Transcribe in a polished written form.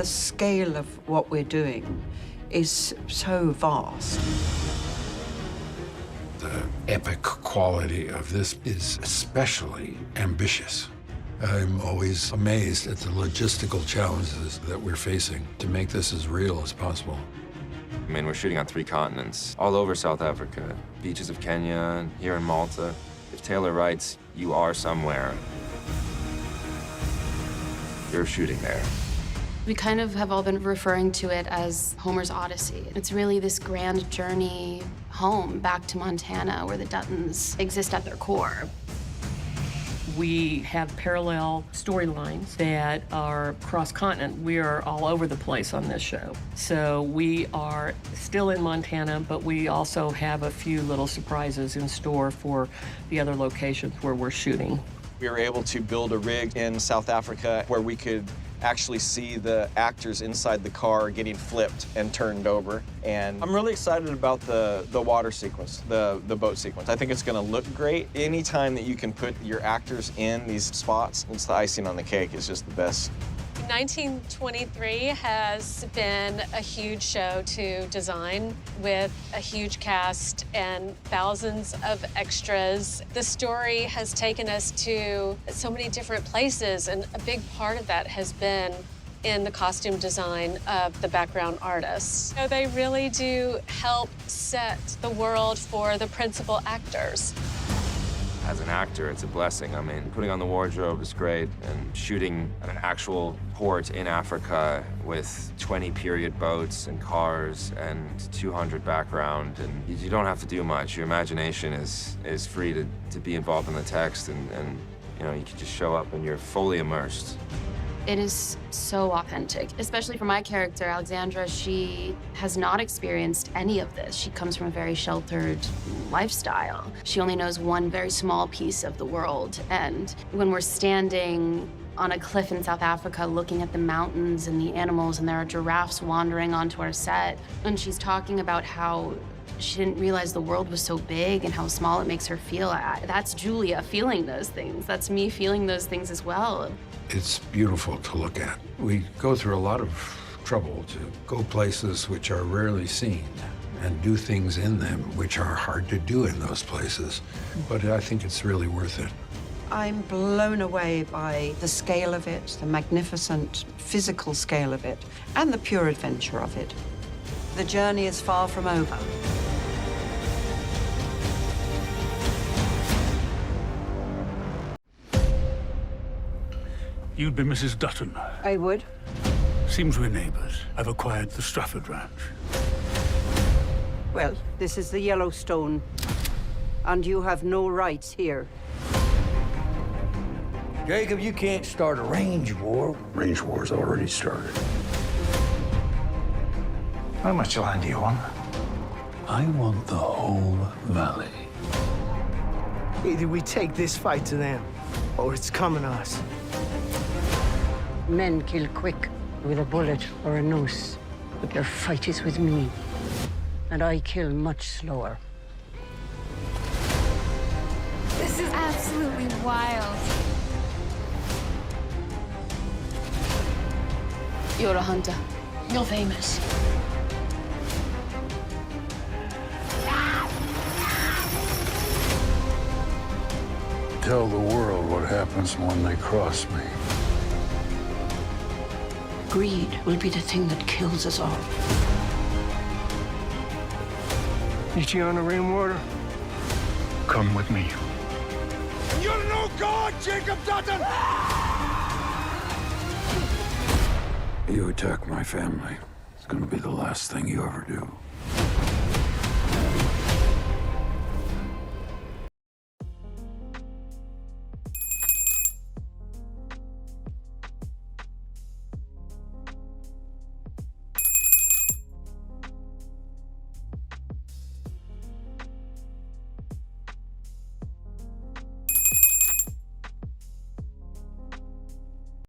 the scale of what we're doing is so vast. The epic quality of this is especially ambitious. I'm always amazed at the logistical challenges that we're facing to make this as real as possible. I mean, we're shooting on 3 continents, all over South Africa, beaches of Kenya, here in Malta. If Taylor writes, "You are somewhere," you're shooting there. We kind of have all been referring to it as Homer's Odyssey. It's really this grand journey home, back to Montana, where the Duttons exist at their core. We have parallel storylines that are cross-continent. We are all over the place on this show. So we are still in Montana, but we also have a few little surprises in store for the other locations where we're shooting. We were able to build a rig in South Africa where we could actually see the actors inside the car getting flipped and turned over. And I'm really excited about the water sequence, the boat sequence. I think it's gonna look great. Anytime that you can put your actors in these spots, it's the icing on the cake. It's just the best. 1923 has been a huge show to design with a huge cast and thousands of extras. The story has taken us to so many different places, and a big part of that has been in the costume design of the background artists. So they really do help set the world for the principal actors. As an actor, it's a blessing. I mean, putting on the wardrobe is great, and shooting at an actual port in Africa with 20 period boats and cars and 200 background, and you don't have to do much. Your imagination is free to be involved in the text, and you know, you can just show up and you're fully immersed. It is so authentic, especially for my character, Alexandra. She has not experienced any of this. She comes from a very sheltered lifestyle. She only knows one very small piece of the world. And when we're standing on a cliff in South Africa looking at the mountains and the animals, and there are giraffes wandering onto our set, and she's talking about how she didn't realize the world was so big and how small it makes her feel. That's Julia feeling those things. That's me feeling those things as well. It's beautiful to look at. We go through a lot of trouble to go places which are rarely seen and do things in them which are hard to do in those places. But I think it's really worth it. I'm blown away by the scale of it, the magnificent physical scale of it, and the pure adventure of it. The journey is far from over. You'd be Mrs. Dutton. I would. Seems we're neighbors. I've acquired the Strafford Ranch. Well, this is the Yellowstone, and you have no rights here. Jacob, you can't start a range war. Range war's already started. How much land do you want? I want the whole valley. Either we take this fight to them, or it's coming to us. Men kill quick with a bullet or a noose, but their fight is with me, and I kill much slower. This is absolutely wild. You're a hunter. You're famous. Tell the world what happens when they cross me. Greed will be the thing that kills us all. Is you on the rainwater? Come with me. You're no god, Jacob Dutton! You attack my family, it's gonna be the last thing you ever do.